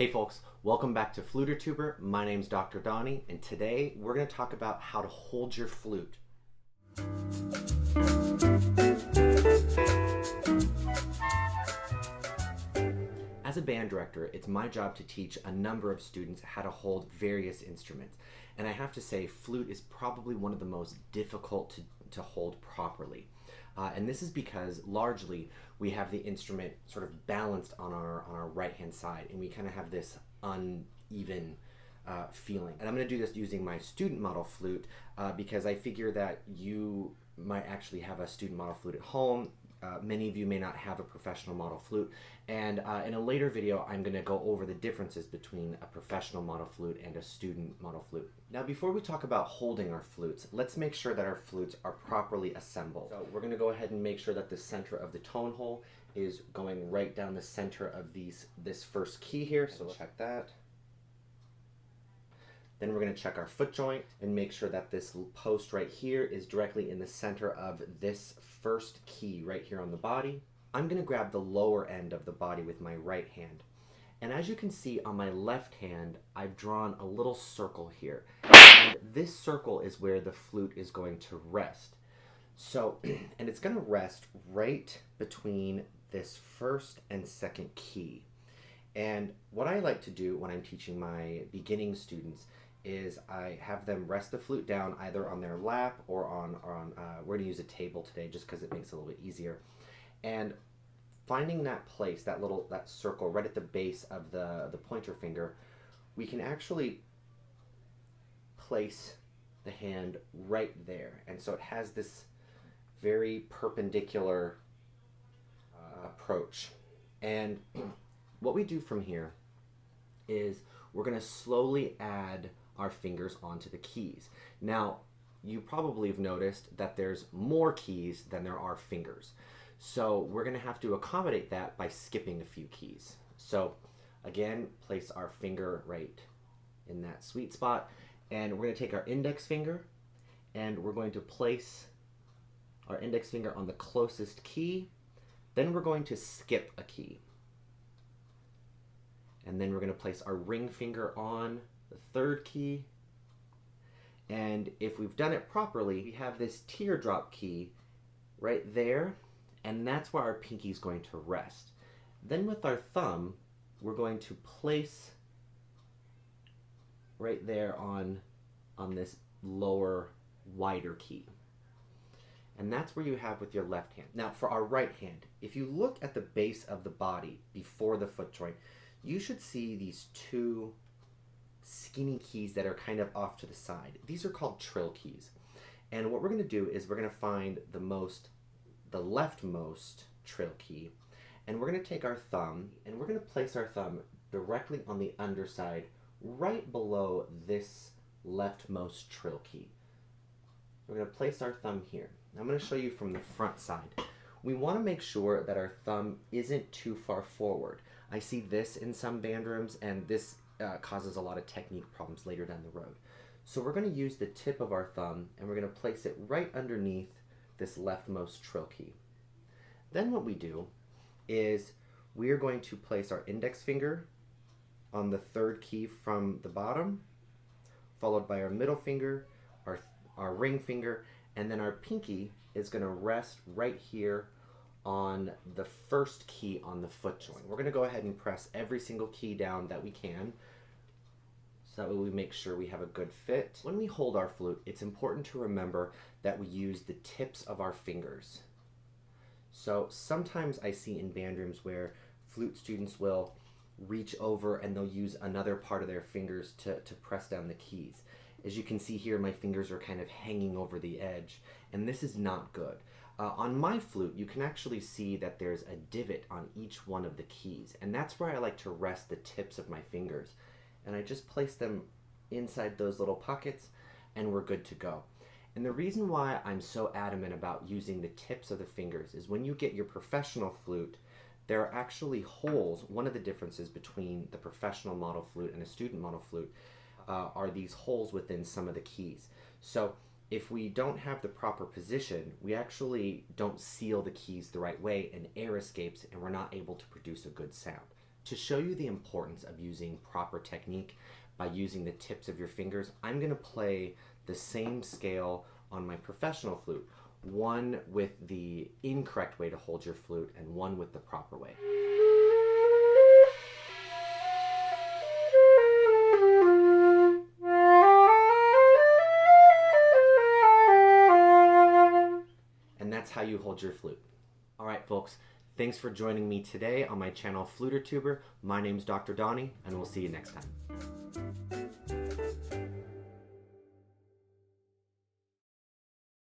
Hey folks, welcome back to FluteRtuber. My name's Dr. Donnie, and today we're going to talk about how to hold your flute. As a band director, it's my job to teach a number of students how to hold various instruments. And I have to say, flute is probably one of the most difficult to hold properly. And this is because largely we have the instrument sort of balanced on our right hand side, and we kind of have this uneven feeling. And I'm going to do this using my student model flute because I figure that you might actually have a student model flute at home. Many of you may not have a professional model flute, and in a later video I'm going to go over the differences between a professional model flute and a student model flute. Now before we talk about holding our flutes, let's make sure that our flutes are properly assembled. So we're going to go ahead and make sure that the center of the tone hole is going right down the center of this first key here, so we'll check that. Then we're going to check our foot joint and make sure that this post right here is directly in the center of this first key right here on the body. I'm going to grab the lower end of the body with my right hand. And as you can see on my left hand, I've drawn a little circle here. And this circle is where the flute is going to rest. So, and it's going to rest right between this first and second key. And what I like to do when I'm teaching my beginning students is I have them rest the flute down either on their lap or on we're going to use a table today just because it makes it a little bit easier. And finding that place, that circle right at the base of the pointer finger, we can actually place the hand right there. And so it has this very perpendicular approach. And what we do from here is we're going to slowly add our fingers onto the keys. Now, you probably have noticed that there's more keys than there are fingers. So we're going to have to accommodate that by skipping a few keys. So again, place our finger right in that sweet spot, and we're going to take our index finger and we're going to place our index finger on the closest key. Then we're going to skip a key. And then we're going to place our ring finger on the third key. And if we've done it properly, we have this teardrop key right there, and that's where our pinky is going to rest. Then with our thumb, we're going to place right there on this lower, wider key. And that's where you have with your left hand. Now for our right hand, if you look at the base of the body before the foot joint, you should see these two skinny keys that are kind of off to the side. These are called trill keys. And what we're going to do is we're going to find the leftmost trill key, and we're going to take our thumb and we're going to place our thumb directly on the underside right below this leftmost trill key. We're going to place our thumb here. I'm going to show you from the front side. We want to make sure that our thumb isn't too far forward. I see this in some band rooms, and this causes a lot of technique problems later down the road. So we're going to use the tip of our thumb and we're going to place it right underneath this leftmost trill key. Then what we do is we are going to place our index finger on the third key from the bottom, followed by our middle finger, our ring finger, and then our pinky is going to rest right here on the first key on the foot joint. We're going to go ahead and press every single key down that we can, so that way we make sure we have a good fit. When we hold our flute, it's important to remember that we use the tips of our fingers. So sometimes I see in band rooms where flute students will reach over and they'll use another part of their fingers to press down the keys. As you can see here, my fingers are kind of hanging over the edge, and this is not good. On my flute, you can actually see that there's a divot on each one of the keys, and that's where I like to rest the tips of my fingers. And I just place them inside those little pockets, and we're good to go. And the reason why I'm so adamant about using the tips of the fingers is when you get your professional flute, there are actually holes. One of the differences between the professional model flute and a student model flute are these holes within some of the keys. So if we don't have the proper position, we actually don't seal the keys the right way, and air escapes and we're not able to produce a good sound. To show you the importance of using proper technique by using the tips of your fingers, I'm going to play the same scale on my professional flute, one with the incorrect way to hold your flute and one with the proper way. And that's how you hold your flute. All right, folks, thanks for joining me today on my channel, Fluter Tuber. My name's Dr. Donnie, and we'll see you next time.